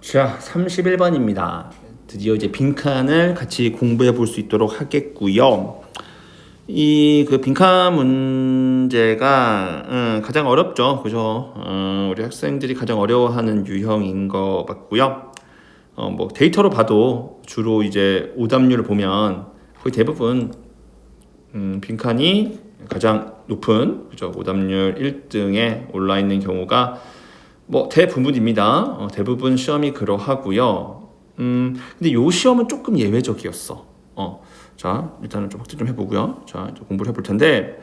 자, 31번입니다. 드디어 이제 빈칸을 같이 공부해 볼 수 있도록 하겠고요. 이 빈칸 문제가 가장 어렵죠, 그죠? 우리 학생들이 가장 어려워하는 유형인 것 같고요. 뭐 데이터로 봐도 주로 이제 오답률을 보면 거의 대부분 빈칸이 가장 높은, 그죠? 오답률 1등에 올라 있는 경우가 뭐 대부분입니다. 대부분 시험이 그러하고요. 근데 요 시험은 조금 예외적이었어. 자, 일단은 좀 확대 좀 해보고요. 자, 이제 공부를 해볼 텐데,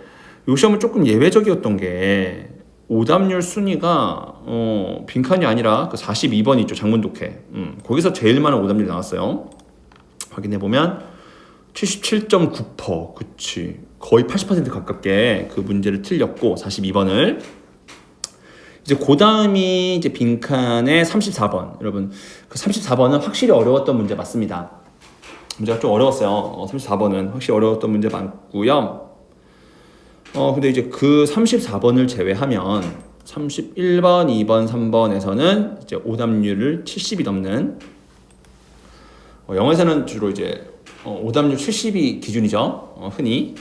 요 시험은 조금 예외적이었던 게 오답률 순위가 빈칸이 아니라 그 42번 있죠, 장문 독해. 거기서 제일 많은 오답률이 나왔어요. 확인해 보면 77.9%, 그치, 거의 80% 가깝게 그 문제를 틀렸고 42번을. 이제 그 다음이 이제 빈칸의 34번. 여러분, 그 34번은 확실히 어려웠던 문제 맞습니다. 문제가 좀 어려웠어요. 34번은 확실히 어려웠던 문제 맞고요. 근데 이제 그 34번을 제외하면 31번, 2번, 3번에서는 이제 오답률을 70이 넘는, 영어에서는 주로 이제 오답률 70이 기준이죠. 흔히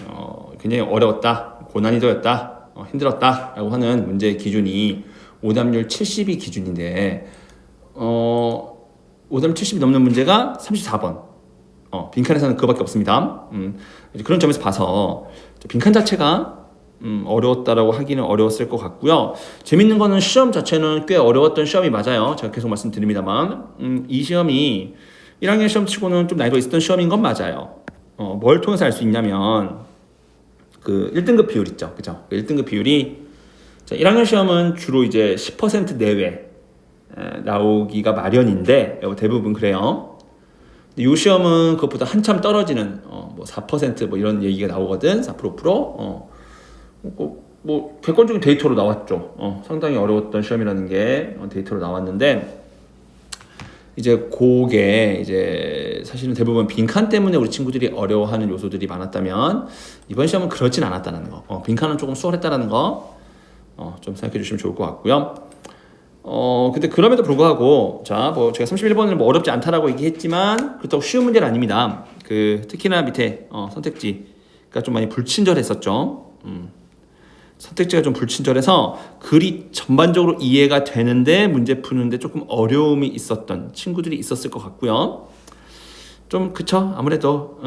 굉장히 어려웠다, 고난이도였다, 힘들었다 라고 하는 문제의 기준이 오답률 70이 기준인데, 오답률 70이 넘는 문제가 34번. 빈칸에서는 그거밖에 없습니다. 그런 점에서 봐서 빈칸 자체가 어려웠다라고 하기는 어려웠을 것 같고요. 재밌는 거는 시험 자체는 꽤 어려웠던 시험이 맞아요. 제가 계속 말씀드립니다만, 이 시험이 1학년 시험 치고는 좀 난이도가 있었던 시험인 건 맞아요. 뭘 통해서 알 수 있냐면 그 1등급 비율 있죠, 그죠? 1등급 비율이, 자, 1학년 시험은 주로 이제 10% 내외 나오기가 마련인데, 대부분 그래요. 이 시험은 그것보다 한참 떨어지는 뭐 4% 뭐 이런 얘기가 나오거든. 4%. 뭐 객관적인 데이터로 나왔죠. 상당히 어려웠던 시험이라는 게 데이터로 나왔는데, 이제 그게 이제 사실은 대부분 빈칸 때문에 우리 친구들이 어려워하는 요소들이 많았다면, 이번 시험은 그렇진 않았다는 거. 빈칸은 조금 수월했다라는 거 좀 생각해 주시면 좋을 것 같고요. 근데 그럼에도 불구하고, 자, 뭐 제가 31번을 뭐 어렵지 않다라고 얘기했지만 그렇다고 쉬운 문제는 아닙니다. 특히나 밑에 선택지가 좀 많이 불친절했었죠. 선택지가 좀 불친절해서 글이 전반적으로 이해가 되는데 문제 푸는데 조금 어려움이 있었던 친구들이 있었을 것 같고요. 좀 그쵸, 아무래도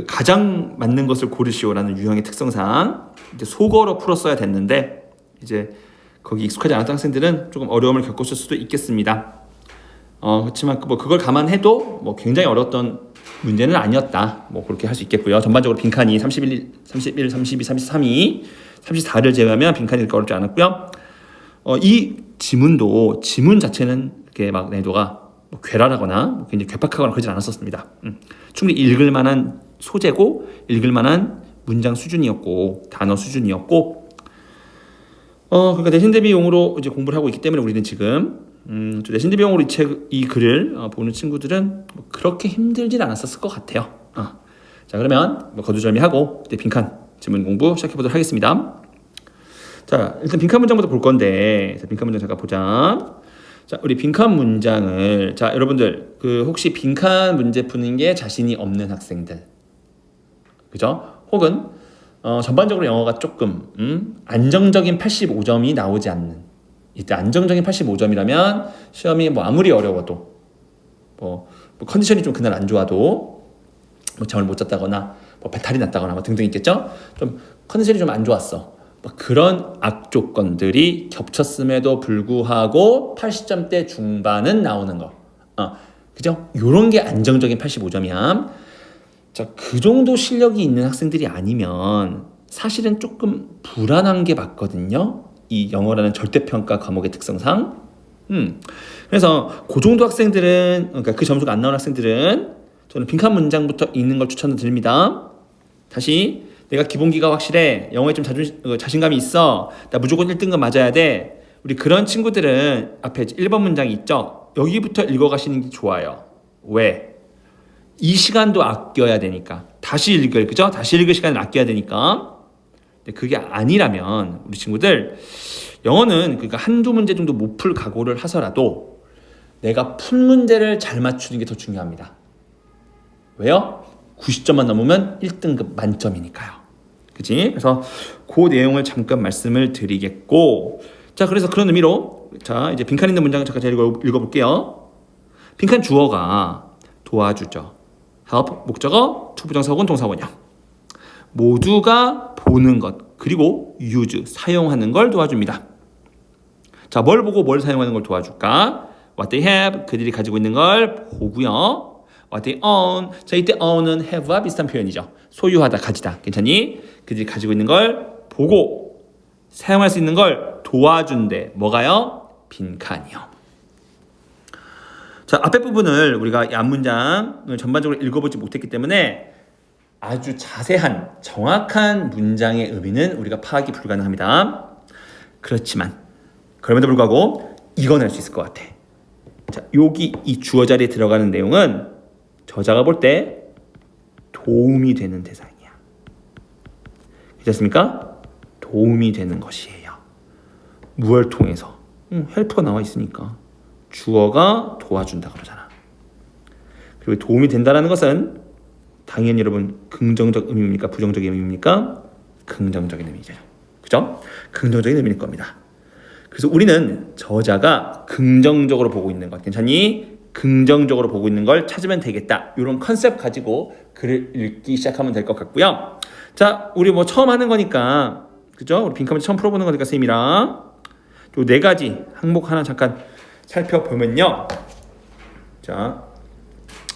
가장 맞는 것을 고르시오라는 유형의 특성상 이제 속어로 풀었어야 됐는데, 이제 거기 익숙하지 않았던 학생들은 조금 어려움을 겪었을 수도 있겠습니다. 그렇지만 뭐 그걸 감안해도 뭐 굉장히 어려웠던 문제는 아니었다, 뭐 그렇게 할 수 있겠고요. 전반적으로 빈칸이 31, 32, 33이 34를 제외하면 빈칸이 그렇게 어렵지 않았고요. 이 지문도 지문 자체는 이렇게 막 난이도가 뭐 괴랄하거나 뭐 굉장히 괴팍하거나 그러진 않았었습니다. 충분히 읽을 만한 소재고 읽을 만한 문장 수준이었고 단어 수준이었고, 그러니까 내신 대비용으로 이제 공부를 하고 있기 때문에 우리는 지금 내신 대비용으로 이 글을 보는 친구들은 뭐 그렇게 힘들진 않았었을 것 같아요. 자, 그러면 뭐 거두절미하고 이제 빈칸 지문 공부 시작해 보도록 하겠습니다. 자, 일단 빈칸 문장부터 볼 건데, 자, 빈칸 문장 잠깐 보자. 자, 우리 빈칸 문장을, 자, 여러분들 혹시 빈칸 문제 푸는 게 자신이 없는 학생들, 그죠? 혹은 전반적으로 영어가 조금 안정적인 85점이 나오지 않는, 이때 안정적인 85점이라면 시험이 뭐 아무리 어려워도 뭐 컨디션이 좀 그날 안 좋아도 뭐 잠을 못 잤다거나 뭐 배탈이 났다거나 뭐 등등 있겠죠? 좀 컨디션이 좀 안 좋았어, 뭐 그런 악조건들이 겹쳤음에도 불구하고 80점대 중반은 나오는 거, 그죠? 요런 게 안정적인 85점이야. 자, 그 정도 실력이 있는 학생들이 아니면 사실은 조금 불안한 게 맞거든요, 이 영어라는 절대평가 과목의 특성상. 그래서 그 정도 학생들은, 그러니까 그 점수가 안 나오는 학생들은 저는 빈칸 문장부터 읽는 걸 추천드립니다. 다시, 내가 기본기가 확실해, 영어에 좀 자신감이 있어, 나 무조건 1등급 맞아야 돼, 우리 그런 친구들은 앞에 1번 문장이 있죠, 여기부터 읽어가시는 게 좋아요. 왜? 이 시간도 아껴야 되니까. 다시 읽을, 그죠? 다시 읽을 시간을 아껴야 되니까. 근데 그게 아니라면 우리 친구들 영어는 그러니까 한두 문제 정도 못 풀 각오를 하서라도 내가 푼 문제를 잘 맞추는 게 더 중요합니다. 왜요? 90점만 넘으면 1등급 만점이니까요. 그치? 그래서 그 내용을 잠깐 말씀을 드리겠고, 자, 그래서 그런 의미로, 자, 이제 빈칸 있는 문장을 잠깐 제가 읽어볼게요. 빈칸 주어가 도와주죠. help, 목적어, 투부정사 혹은 동사원형. 모두가 보는 것, 그리고 use, 사용하는 걸 도와줍니다. 자, 뭘 보고 뭘 사용하는 걸 도와줄까? What they have, 그들이 가지고 있는 걸 보고요. What they own, 자, 이때 own은 have와 비슷한 표현이죠. 소유하다, 가지다. 괜찮니? 그들이 가지고 있는 걸 보고 사용할 수 있는 걸 도와준대. 뭐가요? 빈칸이요. 자, 앞에 부분을 우리가 이 앞문장을 전반적으로 읽어보지 못했기 때문에 아주 자세한, 정확한 문장의 의미는 우리가 파악이 불가능합니다. 그렇지만 그럼에도 불구하고 이건 알 수 있을 것 같아. 자, 여기 이 주어 자리에 들어가는 내용은 저자가 볼 때 도움이 되는 대상이야. 괜찮습니까? 도움이 되는 것이에요. 무엇을 통해서? 헬퍼 나와 있으니까 주어가 도와준다 그러잖아. 그리고 도움이 된다는 것은 당연히 여러분 긍정적 의미입니까? 부정적인 의미입니까? 긍정적인 의미죠. 그죠? 긍정적인 의미일 겁니다. 그래서 우리는 저자가 긍정적으로 보고 있는 것, 괜찮니? 긍정적으로 보고 있는 걸 찾으면 되겠다. 이런 컨셉 가지고 글을 읽기 시작하면 될 것 같고요. 자, 우리 뭐 처음 하는 거니까, 그죠? 우리 빈칸 처음 풀어보는 거니까 쌤이랑 요 네 가지 항목 하나 잠깐 살펴보면요. 자,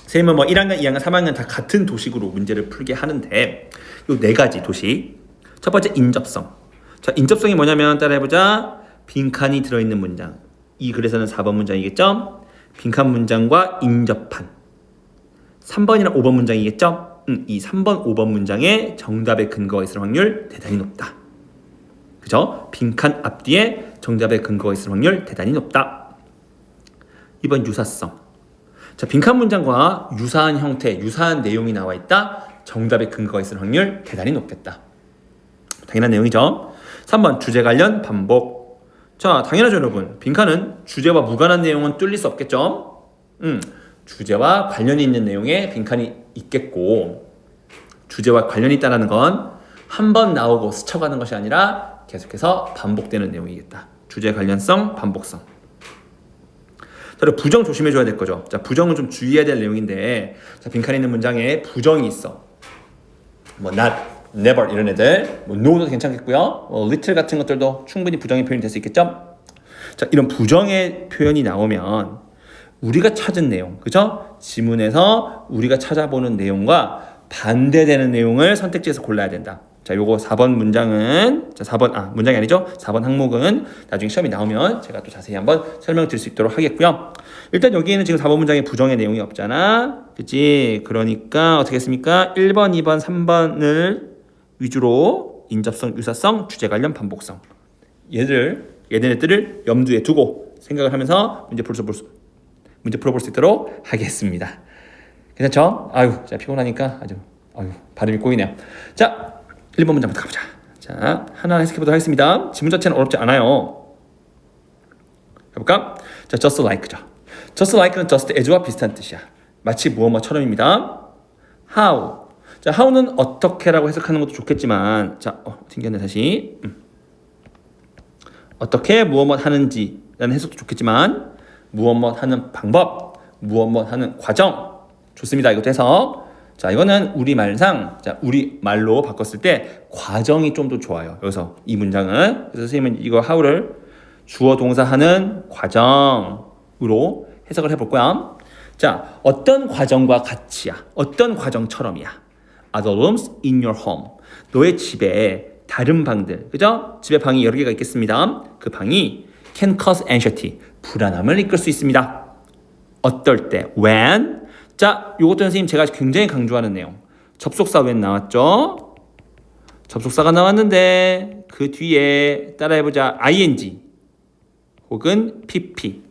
쌤은 뭐 1학년, 2학년, 3학년 다 같은 도식으로 문제를 풀게 하는데 요 네 가지 도식. 첫 번째 인접성. 자, 인접성이 뭐냐면 따라해보자. 빈칸이 들어있는 문장. 이 글에서는 4번 문장이겠죠? 빈칸 문장과 인접한 3번이나 5번 문장이겠죠? 이 3번, 5번 문장에 정답의 근거가 있을 확률 대단히 높다. 그죠? 빈칸 앞뒤에 정답의 근거가 있을 확률 대단히 높다. 2번 유사성. 자, 빈칸 문장과 유사한 형태, 유사한 내용이 나와 있다. 정답의 근거가 있을 확률 대단히 높겠다. 당연한 내용이죠. 3번 주제 관련 반복. 자, 당연하죠 여러분. 빈칸은 주제와 무관한 내용은 뚫릴 수 없겠죠. 주제와 관련이 있는 내용에 빈칸이 있겠고, 주제와 관련이 있다는 건 한 번 나오고 스쳐가는 것이 아니라 계속해서 반복되는 내용이겠다. 주제 관련성, 반복성. 그리고 부정 조심해줘야 될 거죠. 자, 부정은 좀 주의해야 될 내용인데, 자, 빈칸에 있는 문장에 부정이 있어. 뭐 not, never 이런 애들, 뭐 no도 괜찮겠고요. little 같은 것들도 충분히 부정의 표현이 될 수 있겠죠. 자, 이런 부정의 표현이 나오면 우리가 찾은 내용, 그죠? 지문에서 우리가 찾아보는 내용과 반대되는 내용을 선택지에서 골라야 된다. 자, 요거 4번 문장은, 자, 4번, 문장이 아니죠? 4번 항목은 나중에 시험이 나오면 제가 또 자세히 한번 설명드릴 수 있도록 하겠고요. 일단 여기에는 지금 4번 문장에 부정의 내용이 없잖아. 그치? 그러니까 어떻게 했습니까? 1번, 2번, 3번을 위주로 인접성, 유사성, 주제 관련, 반복성. 얘네들을 염두에 두고 생각을 하면서 문제 풀어볼 수 있도록 하겠습니다. 괜찮죠? 아유, 자, 피곤하니까 발음이 꼬이네요. 자, 1번 문장부터 가보자. 자, 하나하나 해석해보도록 하겠습니다. 지문 자체는 어렵지 않아요. 해볼까? 자, just like죠. just like는 just as와 비슷한 뜻이야. 마치 무엇처럼입니다. how. 자, how는 어떻게라고 해석하는 것도 좋겠지만, 자, 튕겼네 다시. 어떻게 무엇 하는지라는 해석도 좋겠지만, 무엇 하는 방법, 무엇 하는 과정. 좋습니다. 이것도 해석. 자, 이거는 우리말상, 자, 우리말로 바꿨을 때 과정이 좀 더 좋아요. 여기서 이 문장은. 그래서 선생님은 이거 how를 주어 동사 하는 과정으로 해석을 해볼 거야. 자, 어떤 과정과 같이야? 어떤 과정처럼이야? Other rooms in your home. 너의 집에 다른 방들, 그죠? 집에 방이 여러 개가 있겠습니다. 그 방이 can cause anxiety, 불안함을 이끌 수 있습니다. 어떨 때? When? 자, 요것도 선생님 제가 굉장히 강조하는 내용. 접속사 when 나왔죠? 접속사가 나왔는데 그 뒤에 따라해보자. ing 혹은 pp.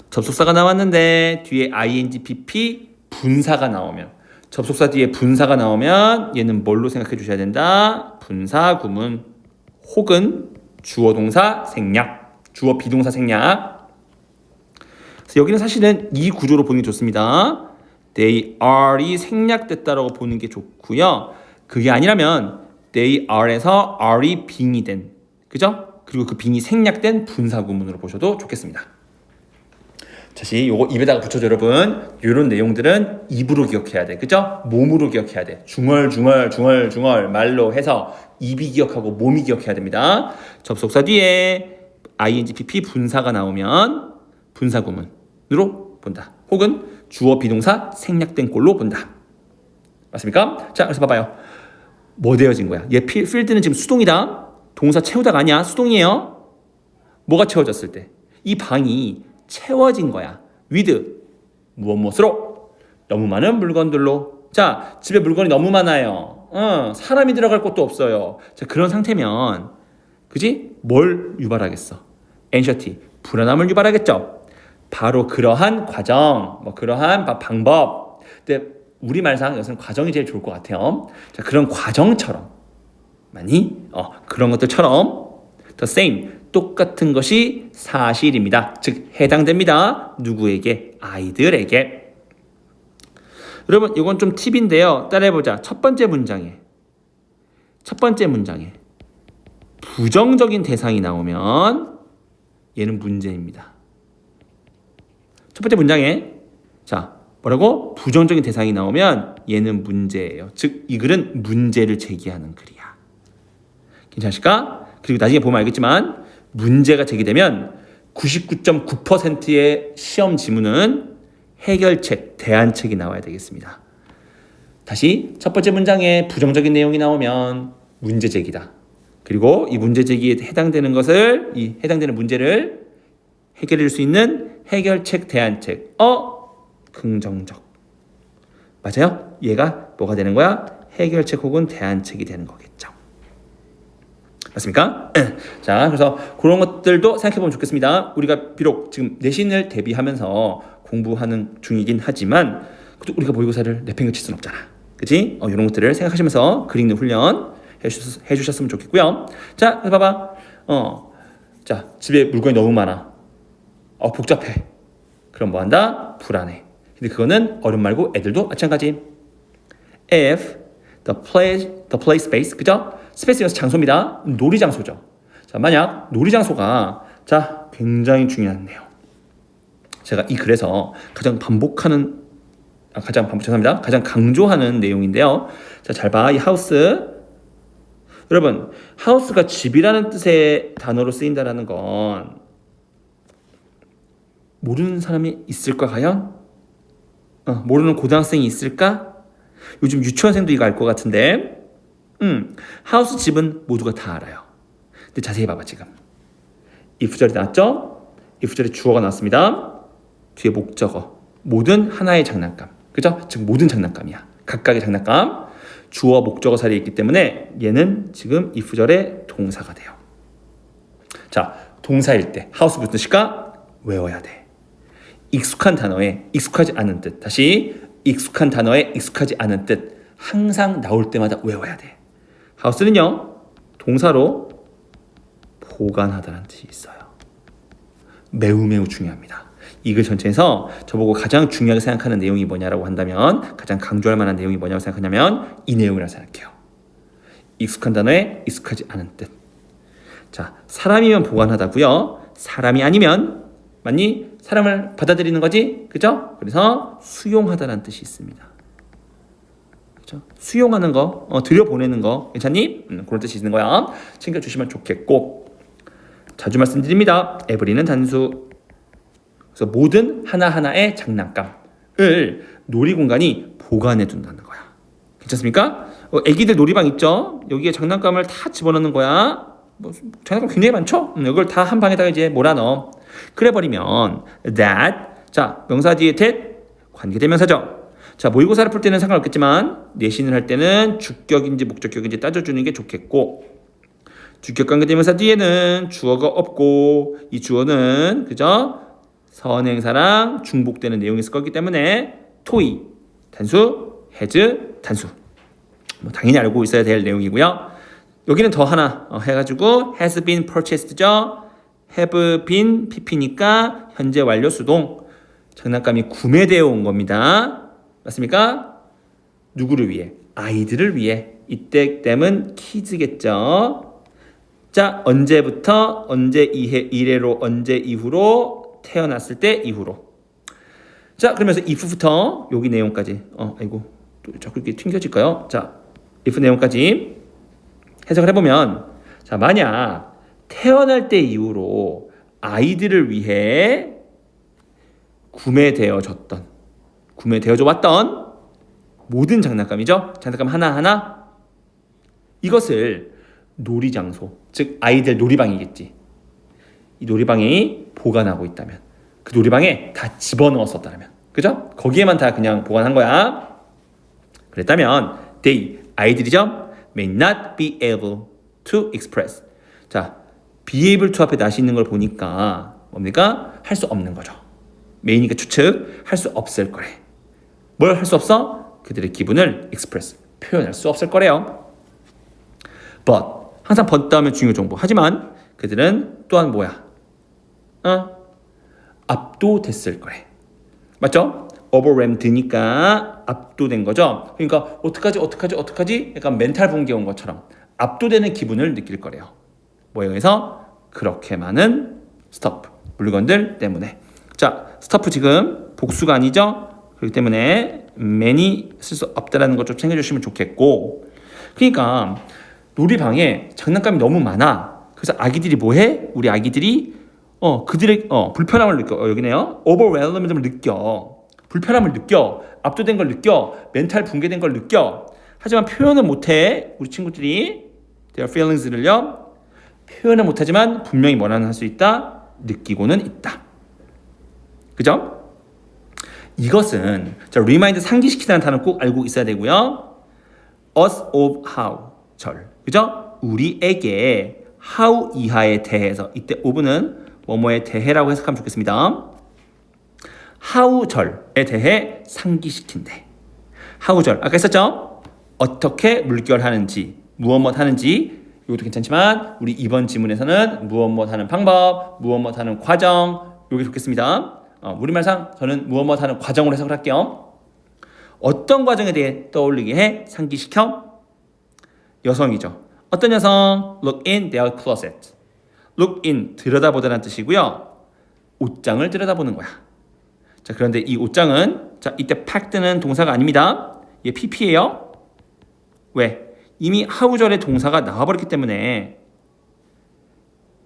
접속사가 나왔는데 뒤에 ing, pp, 분사가 나오면, 접속사 뒤에 분사가 나오면 얘는 뭘로 생각해 주셔야 된다? 분사 구문 혹은 주어 동사 생략, 주어 비동사 생략. 그래서 여기는 사실은 이 구조로 보는 게 좋습니다. They are이 생략됐다라고 보는 게 좋고요. 그게 아니라면 they are에서 are이 빙이 된, 그죠? 그리고 그 빙이 생략된 분사 구문으로 보셔도 좋겠습니다. 다시 요거 입에다가 붙여줘 여러분. 이런 내용들은 입으로 기억해야 돼. 그죠? 몸으로 기억해야 돼. 중얼 말로 해서 입이 기억하고 몸이 기억해야 됩니다. 접속사 뒤에 ing, pp 분사가 나오면 분사 구문으로 본다. 혹은 주어 비동사 생략된 꼴로 본다. 맞습니까? 자, 그래서 봐봐요. 뭐 되어진 거야? 얘 필드는 지금 수동이다. 동사 채우다가 아니야. 수동이에요. 뭐가 채워졌을 때? 이 방이 채워진 거야. with 무엇으로? 너무 많은 물건들로. 자, 집에 물건이 너무 많아요. 사람이 들어갈 곳도 없어요. 자, 그런 상태면 그지? 뭘 유발하겠어? anxiety, 불안함을 유발하겠죠. 바로 그러한 과정, 그러한 방법. 근데 우리말상 여기서는 과정이 제일 좋을 것 같아요. 자, 그런 과정처럼 그런 것들처럼 the same, 똑같은 것이 사실입니다. 즉 해당됩니다. 누구에게? 아이들에게. 여러분 이건 좀 팁인데요. 따라해보자. 첫 번째 문장에 부정적인 대상이 나오면 얘는 문제입니다. 첫 번째 문장에 자 뭐라고? 부정적인 대상이 나오면 얘는 문제예요. 즉 이 글은 문제를 제기하는 글이야. 괜찮으실까? 그리고 나중에 보면 알겠지만 문제가 제기되면 99.9%의 시험 지문은 해결책, 대안책이 나와야 되겠습니다. 다시 첫 번째 문장에 부정적인 내용이 나오면 문제 제기다. 그리고 이 문제 제기에 해당되는 것을, 이 해당되는 문제를 해결해 줄 수 있는 해결책, 대안책. 긍정적. 맞아요? 얘가 뭐가 되는 거야? 해결책 혹은 대안책이 되는 거겠죠. 맞습니까? 자, 그래서 그런 것들도 생각해보면 좋겠습니다. 우리가 비록 지금 내신을 대비하면서 공부하는 중이긴 하지만 우리가 모의고사를 내팽개칠 수는 없잖아. 그치? 이런 것들을 생각하시면서 글 읽는 훈련 해주셨으면 좋겠고요. 자, 그래서 봐봐. 자, 집에 물건이 너무 많아. 복잡해. 그럼 뭐 한다? 불안해. 근데 그거는 어른 말고 애들도 마찬가지. If the play space, 그죠? 스페이스에서 장소입니다. 놀이 장소죠. 자, 만약 놀이 장소가 굉장히 중요한 내용. 제가 이 글에서 가장 강조하는 내용인데요. 자, 잘 봐. 이 하우스. 여러분, 하우스가 집이라는 뜻의 단어로 쓰인다라는 건 모르는 사람이 있을까 과연? 모르는 고등학생이 있을까? 요즘 유치원생도 이거 알 것 같은데. 하우스 집은 모두가 다 알아요. 근데 자세히 봐봐 지금. if절이 나왔죠? if절에 주어가 나왔습니다. 뒤에 목적어. 모든 하나의 장난감. 그죠? 즉 모든 장난감이야. 각각의 장난감. 주어 목적어 사이에 있기 때문에 얘는 지금 if절의 동사가 돼요. 자, 동사일 때 하우스 무슨 뜻일까? 외워야 돼. 익숙한 단어에 익숙하지 않은 뜻. 다시 익숙한 단어에 익숙하지 않은 뜻. 항상 나올 때마다 외워야 돼. 하우스는요, 동사로 보관하다는 뜻이 있어요. 매우 중요합니다. 이 글 전체에서 저보고 가장 중요하게 생각하는 내용이 뭐냐라고 한다면, 가장 강조할 만한 내용이 뭐냐고 생각하냐면 이 내용이라고 생각해요. 익숙한 단어에 익숙하지 않은 뜻. 자, 사람이면 보관하다고요. 사람이 아니면 맞니? 사람을 받아들이는 거지, 그죠? 그래서 수용하다라는 뜻이 있습니다. 그죠? 수용하는 거, 들여보내는 거, 괜찮니? 그런 뜻이 있는 거야. 챙겨주시면 좋겠고, 자주 말씀드립니다. 에브리는 단수. 그래서 모든 하나하나의 장난감을 놀이공간이 보관해 둔다는 거야. 괜찮습니까? 애기들 놀이방 있죠? 여기에 장난감을 다 집어넣는 거야. 장난감 굉장히 많죠? 이걸 다 한 방에다가 이제 몰아넣어. 그래 버리면 that, 자, 명사 뒤에 that, 관계대명사죠. 자, 모의고사를 풀 때는 상관없겠지만 내신을 할 때는 주격인지 목적격인지 따져주는 게 좋겠고, 주격 관계대명사 뒤에는 주어가 없고, 이 주어는 그죠? 선행사랑 중복되는 내용이 있을 거기 때문에 토이 단수, has 단수. 당연히 알고 있어야 될 내용이고요. 여기는 더 하나 해가지고 has been purchased죠. have been pp니까 현재 완료 수동. 장난감이 구매되어 온 겁니다. 맞습니까? 누구를 위해? 아이들을 위해. 이때 땜은 kids겠죠. 자, 언제부터? 언제 이래로 언제 이후로? 태어났을 때 이후로. 자, 그러면서 if부터 여기 내용까지. 아이고, 또 자꾸 이렇게 튕겨질까요? 자, if 내용까지 해석을 해보면, 자, 만약 태어날 때 이후로 아이들을 위해 구매되어져 왔던 모든 장난감이죠. 장난감 하나하나. 이것을 놀이장소, 즉 아이들 놀이방이겠지. 이 놀이방에 보관하고 있다면, 그 놀이방에 다 집어넣었었다면, 그죠? 거기에만 다 그냥 보관한 거야. 그랬다면 they, 아이들이죠, may not be able to express. 자, be able to 앞에 not이 있는 걸 보니까 뭡니까? 할 수 없는 거죠. may니까 추측, 할 수 없을 거래. 뭘 할 수 없어? 그들의 기분을 express, 표현할 수 없을 거래요. but, 항상 but 다음에 중요 정보. 하지만 그들은 또한 뭐야? 압도됐을 거래. 맞죠? overwhelmed니까 압도된 거죠. 그러니까 어떡하지? 약간 멘탈 붕괴 온 것처럼 압도되는 기분을 느낄 거래요. 뭐에 의해서? 그렇게 많은 스토프, 물건들 때문에. 자, 스토프 지금 복수가 아니죠? 그렇기 때문에 many 쓸 수 없다라는 것 좀 챙겨주시면 좋겠고, 그러니까 놀이방에 장난감이 너무 많아. 그래서 아기들이 뭐해? 우리 아기들이 그들의 불편함을 느껴. 여기네요. overwhelmed을 느껴. 불편함을 느껴. 압도된 걸 느껴. 멘탈 붕괴된 걸 느껴. 하지만 표현은 못해. 우리 친구들이 their feelings를요. 표현은 못하지만 분명히 뭐라는 할 수 있다. 느끼고는 있다. 그죠? 이것은 자, remind 상기시키다는 단어 꼭 알고 있어야 되고요. us of how 절. 그죠? 우리에게 how 이하에 대해서, 이때 of는 뭐뭐에 대해라고 해석하면 좋겠습니다. how 절에 대해 상기시킨대. how 절 아까 했었죠? 어떻게 물결하는지, 무엇 하는지. 이것도 괜찮지만 우리 이번 지문에서는 무엇 하는 방법, 무엇 하는 과정, 이게 좋겠습니다. 우리말상 저는 무엇 하는 과정으로 해석을 할게요. 어떤 과정에 대해 떠올리게 해? 상기시켜? 여성이죠. 어떤 여성? Look in their closet. Look in, 들여다보다는 뜻이고요. 옷장을 들여다보는 거야. 자, 그런데 이 옷장은, 자, 이때 packed는 동사가 아닙니다. 얘 pp예요. 왜? 이미 하우절의 동사가 나와버렸기 때문에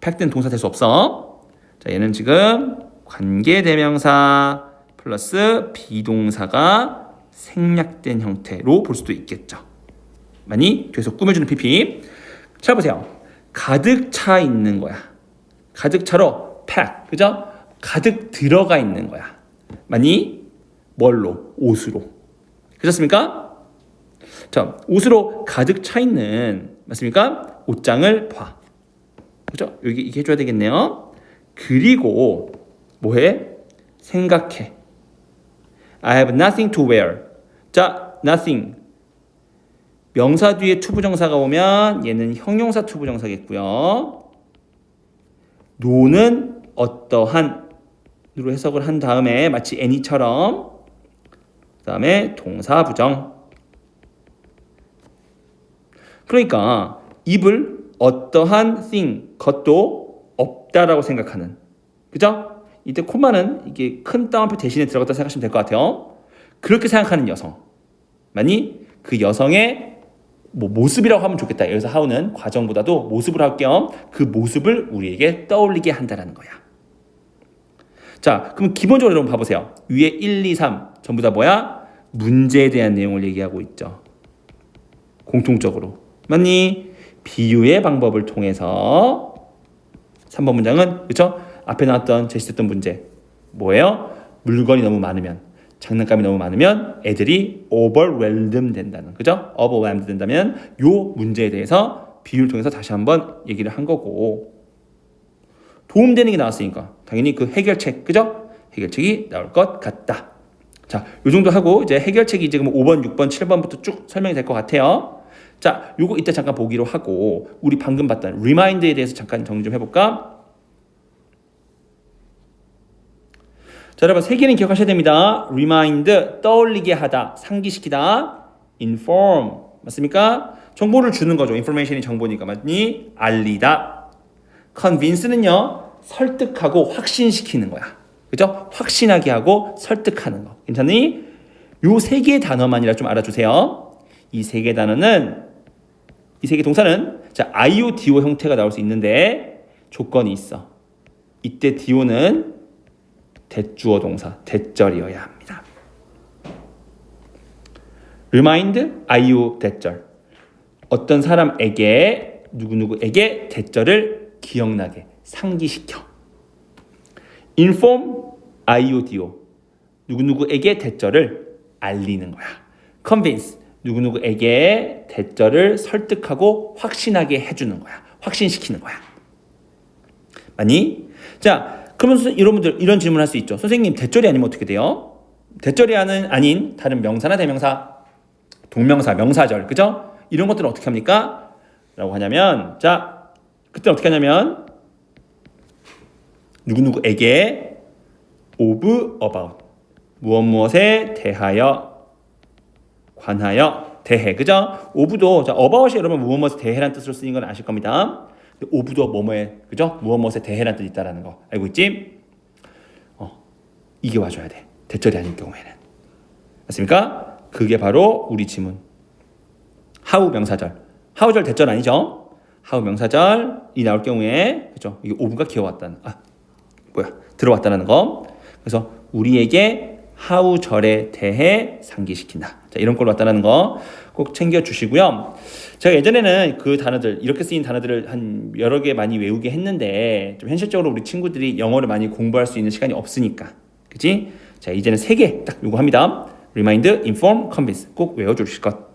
packed는 동사 될 수 없어. 자, 얘는 지금 관계대명사 플러스 비동사가 생략된 형태로 볼 수도 있겠죠. 많이 계속 꾸며주는 pp. 자, 보세요. 가득 차 있는 거야. 가득 차로 pack, 그죠? 가득 들어가 있는 거야. 많이 뭘로? 옷으로. 그렇습니까? 자, 옷으로 가득 차 있는, 맞습니까? 옷장을 봐. 그죠? 여기 이렇게 해줘야 되겠네요. 그리고 뭐해? 생각해. I have nothing to wear. 자, nothing. 명사 뒤에 투부정사가 오면 얘는 형용사 투부정사겠고요. no는 어떠한으로 해석을 한 다음에 마치 any처럼 그 다음에 동사 부정. 그러니까 입을 어떠한 thing, 것도 없다라고 생각하는. 그죠? 이때 콤마는 이게 큰 따옴표 대신에 들어갔다 생각하시면 될 것 같아요. 그렇게 생각하는 여성. 만이 그 여성의 모습이라고 하면 좋겠다. 여기서 how는 과정보다도 모습으로 할게요. 그 모습을 우리에게 떠올리게 한다는 거야. 자, 그럼 기본적으로 여러분 봐보세요. 위에 1, 2, 3 전부 다 뭐야? 문제에 대한 내용을 얘기하고 있죠. 공통적으로. 맞니? 비유의 방법을 통해서 3번 문장은 그렇죠? 앞에 나왔던 제시됐던 문제 뭐예요? 물건이 너무 많으면, 장난감이 너무 많으면 애들이 overwhelmed 된다는, 그죠? overwhelmed 된다면 요 문제에 대해서 비유를 통해서 다시 한번 얘기를 한 거고, 도움되는 게 나왔으니까 당연히 그 해결책, 그죠? 해결책이 나올 것 같다. 자, 요 정도 하고 이제 해결책이 지금 5번, 6번, 7번부터 쭉 설명이 될 것 같아요. 자, 요거 이때 잠깐 보기로 하고 우리 방금 봤던 remind에 대해서 잠깐 정리 좀 해볼까? 자, 여러분 세 개는 기억하셔야 됩니다. remind, 떠올리게 하다, 상기시키다. inform, 맞습니까? 정보를 주는 거죠. information이 정보니까 맞니? 알리다. convince는요, 설득하고 확신시키는 거야. 그죠? 확신하게 하고 설득하는 거. 괜찮니? 요 세 개의 단어만이라 좀 알아주세요. 이 세 개 단어는, 이 세 개 동사는 자, IO, DO 형태가 나올 수 있는데 조건이 있어. 이때 DO는 대주어 동사, 대절이어야 합니다. remind, IO, 대절. 어떤 사람에게, 누구누구에게 대절을 기억나게, 상기시켜. inform, IO, DO. 누구누구에게 대절을 알리는 거야. convince, 누구누구에게 대절을 설득하고 확신하게 해주는 거야. 확신시키는 거야. 맞니? 자, 그러면 여러분들 이런 질문 할 수 있죠. 선생님, 대절이 아니면 어떻게 돼요? 대절이 아닌 다른 명사나 대명사, 동명사, 명사절, 그죠? 이런 것들은 어떻게 합니까? 라고 하냐면, 자, 그때 어떻게 하냐면, 누구누구에게 of, about, 무엇에 대하여, 관하여, 대해, 그죠? of도, 자, about이 여러분 무엇에 대해라는 뜻으로 쓰인 건 아실 겁니다. of도 뭐뭐에, 그죠? 무엇에 대해라는 뜻이 있다라는 거 알고 있지? 이게 와줘야 돼. 대절이 아닌 경우에는. 맞습니까? 그게 바로 우리 지문. how 명사절. how절 대절 아니죠? how 명사절이 나올 경우에, 그죠? 이게 of가 들어왔다는 거. 그래서 우리에게 how 절에 대해 상기시킨다. 자, 이런 걸로 왔다는 거 꼭 챙겨주시고요. 제가 예전에는 그 단어들, 이렇게 쓰인 단어들을 한 여러 개 많이 외우게 했는데 좀 현실적으로 우리 친구들이 영어를 많이 공부할 수 있는 시간이 없으니까, 그치? 자, 이제는 3개 딱 요거 합니다. remind, inform, convince 꼭 외워주실 것.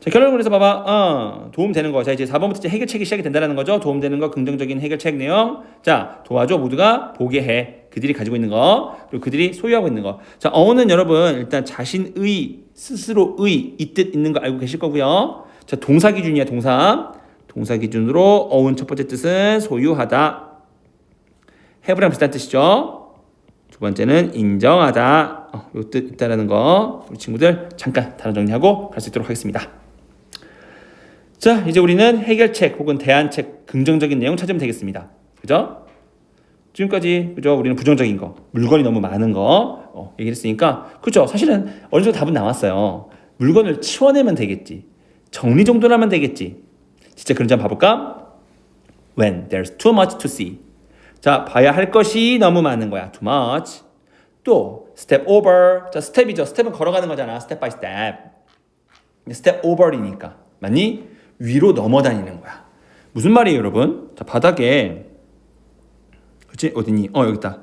자, 결론을 그래서 봐봐. 도움되는 거. 자, 이제 4번부터 이제 해결책이 시작이 된다는 거죠. 도움되는 거, 긍정적인 해결책 내용. 자, 도와줘. 모두가 보게 해. 그들이 가지고 있는 거, 그리고 그들이 소유하고 있는 거. 자, 어는 여러분 일단 자신의, 스스로의 이 뜻 있는 거 알고 계실 거고요. 자, 동사 기준이야, 동사. 동사 기준으로 어은 첫 번째 뜻은 소유하다. have랑 비슷한 뜻이죠. 두 번째는 인정하다. 요 뜻 있다라는 거. 우리 친구들 잠깐 단어 정리하고 갈 수 있도록 하겠습니다. 자, 이제 우리는 해결책 혹은 대안책, 긍정적인 내용 찾으면 되겠습니다. 그죠? 지금까지, 그죠? 우리는 부정적인 거, 물건이 너무 많은 거, 얘기를 했으니까, 그죠? 사실은 어느 정도 답은 나왔어요. 물건을 치워내면 되겠지. 정리정돈하면 되겠지. 진짜 그런지 한번 봐볼까? When there's too much to see. 자, 봐야 할 것이 너무 많은 거야. Too much. 또, step over. 자, 스텝이죠. 스텝은 걸어가는 거잖아. step by step. step over이니까. 맞니? 위로 넘어다니는 거야. 무슨 말이에요, 여러분? 자, 바닥에, 그치? 어디니? 여기 있다.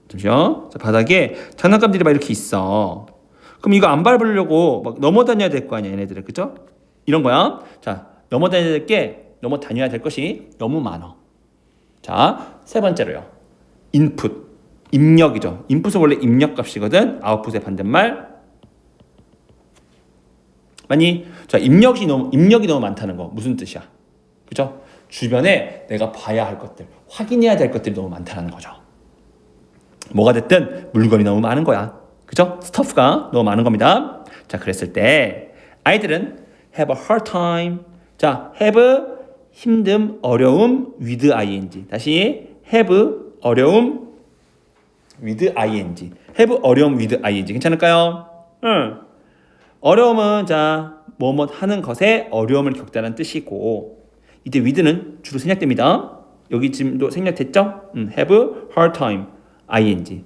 잠시만요. 자, 바닥에 장난감들이 막 이렇게 있어. 그럼 이거 안 밟으려고 막 넘어다녀야 될 거 아니야, 얘네들은. 그죠? 이런 거야. 자, 넘어다녀야 될 것이 너무 많아. 자, 세 번째로요. 인풋. 입력이죠. 인풋은 원래 입력 값이거든. 아웃풋의 반대말. 아니, 자, 입력이 너무 많다는 거 무슨 뜻이야? 그죠? 주변에 내가 봐야 할 것들, 확인해야 될 것들이 너무 많다는 거죠. 뭐가 됐든 물건이 너무 많은 거야. 그죠? 스터프가 너무 많은 겁니다. 자, 그랬을 때 아이들은 have a hard time. 자, have 힘듦, 어려움 with ing. 다시 have 어려움 with ing. have 어려움 with ing. 괜찮을까요? 응. 어려움은 자, 뭐뭐 하는 것에 어려움을 겪다는 뜻이고, 이때 with는 주로 생략됩니다. 여기 지금도 생략됐죠? have hard time ing.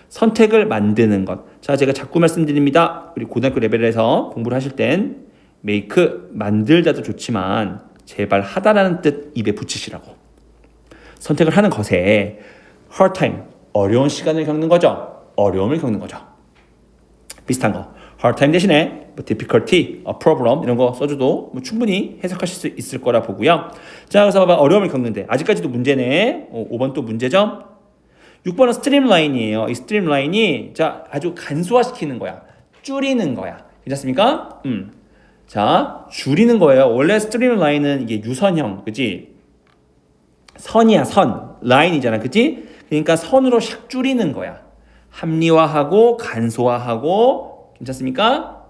선택을 만드는 것. 자, 제가 자꾸 말씀드립니다. 우리 고등학교 레벨에서 공부를 하실 땐 make 만들다도 좋지만 제발 하다라는 뜻 입에 붙이시라고. 선택을 하는 것에 hard time 어려운 시간을 겪는 거죠. 어려움을 겪는 거죠. 비슷한 거. hard time 대신에 difficulty, a problem 이런 거 써줘도 뭐 충분히 해석하실 수 있을 거라 보고요. 자, 그래서 봐봐. 어려움을 겪는데 아직까지도 문제네. 5번 또 문제죠. 6번은 스트림라인이에요. 이 스트림라인이 자, 아주 간소화시키는 거야. 줄이는 거야. 괜찮습니까? 자, 줄이는 거예요. 원래 스트림라인은 이게 유선형, 그치? 선이야, 선. 라인이잖아, 그치? 그러니까 선으로 샥 줄이는 거야. 합리화하고 간소화하고 괜찮습니까?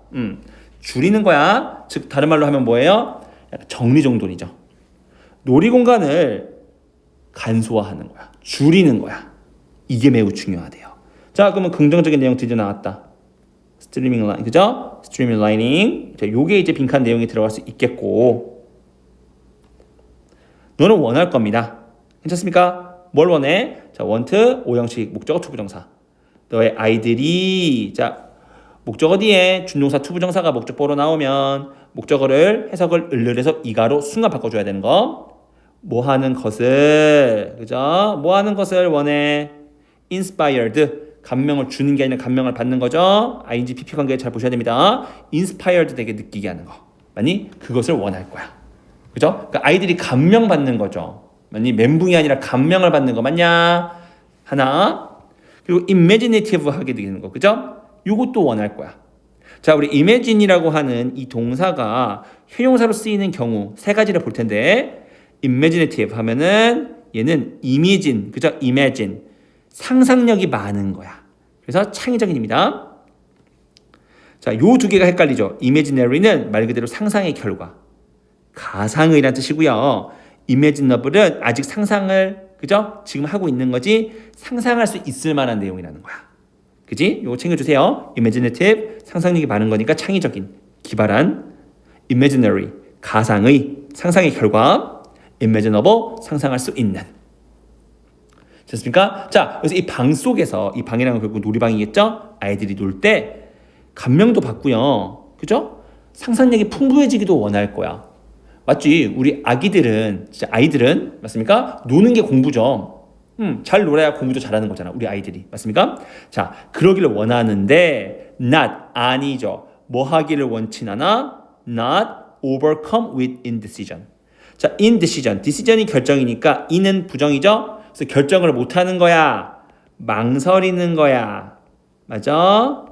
줄이는 거야. 즉 다른 말로 하면 뭐예요? 정리정돈이죠. 놀이공간을 간소화하는 거야. 줄이는 거야. 이게 매우 중요하대요. 자, 그러면 긍정적인 내용 드디어 나왔다. 스트리밍 라인, 그죠? 스트리밍 라이닝. 자, 요게 이제 빈칸 내용이 들어갈 수 있겠고. 너는 원할 겁니다. 괜찮습니까? 뭘 원해? 자, want, 오형식, 목적어, 투부정사. 너의 아이들이, 자, 목적어 뒤에 준동사, 투부정사가 목적보로 나오면 목적어를 해석을 을을해서 이가로 순간 바꿔줘야 되는 거. 뭐 하는 것을, 그죠? 뭐 하는 것을 원해? inspired. 감명을 주는 게 아니라 감명을 받는 거죠. ing, pp 관계 잘 보셔야 됩니다. inspired 되게 느끼게 하는 거. 아니, 그것을 원할 거야. 그죠? 그러니까 아이들이 감명 받는 거죠. 아니, 멘붕이 아니라 감명을 받는 거 맞냐? 하나. 그리고 imaginative 하게 되는 거. 그죠? 요것도 원할 거야. 자, 우리 imagine이라고 하는 이 동사가 형용사로 쓰이는 경우 세 가지를 볼 텐데, imaginative 하면은 얘는 imagine, 그죠? imagine. 상상력이 많은 거야. 그래서 창의적인입니다. 자, 요 두 개가 헷갈리죠. imaginary는 말 그대로 상상의 결과. 가상의란 뜻이고요. imaginable은 아직 상상을, 그죠? 지금 하고 있는 거지 상상할 수 있을 만한 내용이라는 거야. 그지? 요거 챙겨주세요. imaginative, 상상력이 많은 거니까 창의적인, 기발한. imaginary, 가상의, 상상의 결과. imaginable, 상상할 수 있는. 됐습니까? 자, 그래서 이 방 속에서, 이 방이라는 건 결국 놀이방이겠죠? 아이들이 놀 때 감명도 받고요. 그죠? 상상력이 풍부해지기도 원할 거야. 맞지? 우리 아기들은, 진짜 아이들은, 맞습니까? 노는 게 공부죠. 잘 놀아야 공부도 잘하는 거잖아. 우리 아이들이. 맞습니까? 자, 그러기를 원하는데, not, 아니죠. 뭐 하기를 원치 않아? not overcome with indecision. 자, indecision. decision이 결정이니까, in은 부정이죠? 그래서 결정을 못하는 거야. 망설이는 거야. 맞아?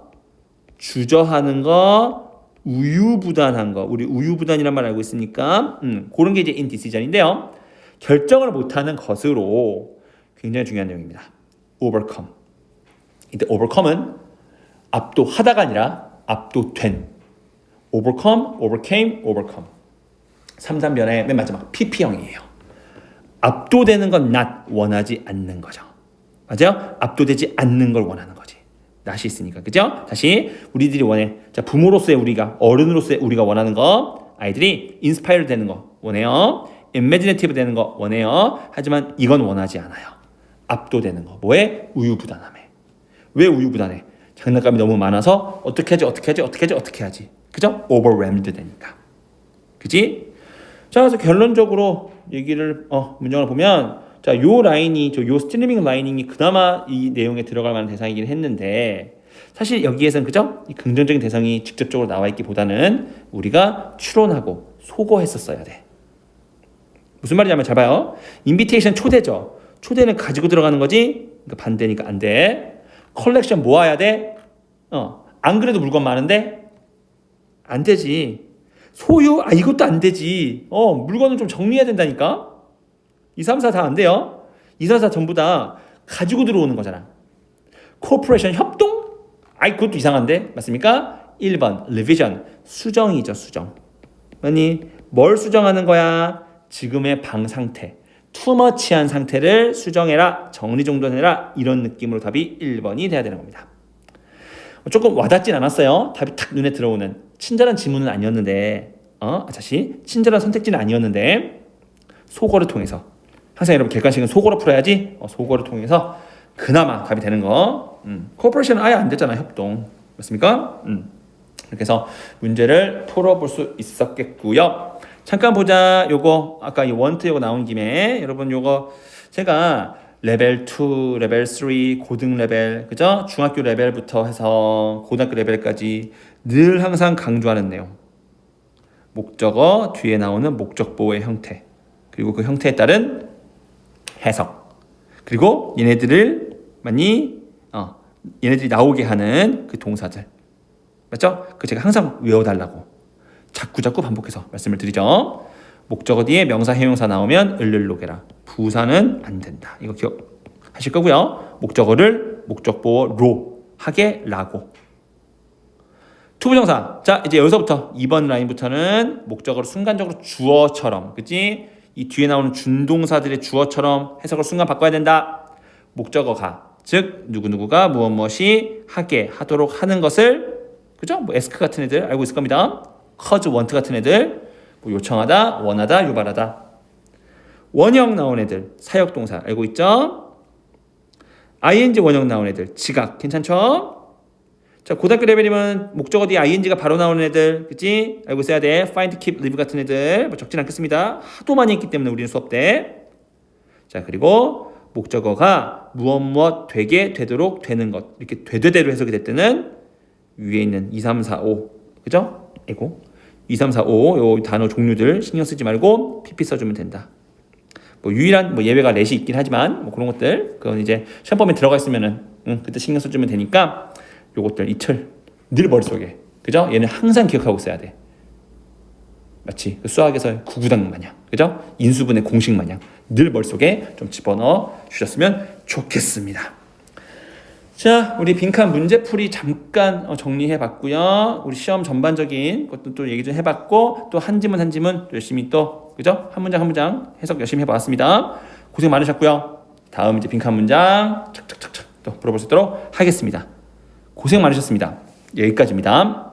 주저하는 거, 우유부단한 거. 우리 우유부단이란 말 알고 있으니까 그런 게 이제 indecision인데요. 결정을 못하는 것으로 굉장히 중요한 내용입니다. overcome. 이때 overcome은 압도하다가 아니라 압도된. overcome, overcame, overcome. 3단변의 맨 마지막 PP형이에요. 압도되는 건 not, 원하지 않는 거죠. 맞아요? 압도되지 않는 걸 원하는 거지. not이 있으니까. 그죠? 다시 우리들이 원해. 자, 부모로서의 우리가, 어른으로서의 우리가 원하는 거, 아이들이 inspire 되는 거 원해요. imaginative 되는 거 원해요. 하지만 이건 원하지 않아요. 압도되는 거. 뭐에? 우유부단함에. 왜 우유부단해? 장난감이 너무 많아서 어떻게 하지? 그죠? overwhelmed 되니까. 그지? 자, 그래서 결론적으로 얘기를 문장을 보면, 자, 요 라인이, 요 스트리밍 라이닝이 그나마 이 내용에 들어갈 만한 대상이긴 했는데, 사실 여기에선, 그죠? 이 긍정적인 대상이 직접적으로 나와 있기보다는 우리가 추론하고 소거했었어야 돼. 무슨 말이냐면 잘 봐요. 인비테이션 초대죠. 초대는 가지고 들어가는 거지. 그러니까 반대니까 안 돼. 컬렉션 모아야 돼. 안 그래도 물건 많은데 안 되지. 소유? 이것도 안 되지. 물건을 좀 정리해야 된다니까. 2, 3, 4 다 안 돼요. 2, 3, 4 전부 다 가지고 들어오는 거잖아. 코퍼레이션 협동? 그것도 이상한데? 맞습니까? 1번 리비전, 수정이죠. 수정. 아니, 뭘 수정하는 거야? 지금의 방 상태, 투머치한 상태를 수정해라, 정리정돈해라, 이런 느낌으로 답이 1번이 돼야 되는 겁니다. 조금 와닿진 않았어요. 답이 탁 눈에 들어오는 친절한 지문은 아니었는데, 다시 친절한 선택지는 아니었는데, 소거를 통해서, 항상 여러분 객관식은 소거로 풀어야지. 소거를 통해서 그나마 답이 되는 거. 코퍼레이션은 아예 안 됐잖아. 협동. 맞습니까? 이렇게 해서 문제를 풀어볼 수 있었겠고요. 잠깐 보자. 요거 아까 이 원트 요거 나온 김에 여러분 요거 제가 레벨 2, 레벨 3, 고등 레벨, 그죠? 중학교 레벨부터 해서 고등학교 레벨까지 늘 항상 강조하는 내용. 목적어 뒤에 나오는 목적보호의 형태. 그리고 그 형태에 따른 해석. 그리고 얘네들이 나오게 하는 그 동사들. 맞죠? 그 제가 항상 외워달라고 자꾸 반복해서 말씀을 드리죠. 목적어 뒤에 명사, 형용사 나오면 을을 녹여라. 부사는 안 된다. 이거 하실 거고요. 목적어를 목적보어로 하게 라고. 투부정사. 자, 이제 여기서부터 2번 라인부터는 목적어를 순간적으로 주어처럼, 그치? 이 뒤에 나오는 준동사들의 주어처럼 해석을 순간 바꿔야 된다. 목적어가, 즉 누구누구가 무엇이 하게, 하도록 하는 것을, 그죠? 뭐 ask 같은 애들 알고 있을 겁니다. cause, want 같은 애들, 뭐 요청하다, 원하다, 유발하다. 원형 나온 애들, 사역동사 알고 있죠? ing 원형 나온 애들, 지각 괜찮죠? 자, 고등학교 레벨이면 목적어 뒤에 ing가 바로 나오는 애들, 그치? 알고 있어야 돼. find, keep, live 같은 애들 뭐 적진 않겠습니다. 하도 많이 했기 때문에 우리는 수업 때. 자, 그리고 목적어가 무엇 되게 되도록 되는 것, 이렇게 되되대로 해석이 될 때는 위에 있는 2, 3, 4, 5, 그죠? 이거 2, 3, 4, 5 요 단어 종류들 신경 쓰지 말고 pp 써주면 된다. 뭐 유일한 뭐 예외가 let이 있긴 하지만 뭐 그런 것들 그건 이제 시험범위에 들어가 있으면은 그때 신경 써주면 되니까 요것들 이틀 늘 머릿속에, 그죠? 얘는 항상 기억하고 있어야 돼. 마치 그 수학에서 구구단 마냥, 그죠? 인수분해 공식 마냥 늘 머릿속에 좀 집어넣어 주셨으면 좋겠습니다. 자, 우리 빈칸 문제풀이 잠깐 정리해 봤고요. 우리 시험 전반적인 것도 또 얘기 좀 해봤고, 또 한 지문 한 지문 열심히 또, 그죠? 한 문장 한 문장 해석 열심히 해봤습니다. 고생 많으셨고요. 다음 이제 빈칸 문장 착착착착 또 풀어볼 수 있도록 하겠습니다. 고생 많으셨습니다. 여기까지입니다.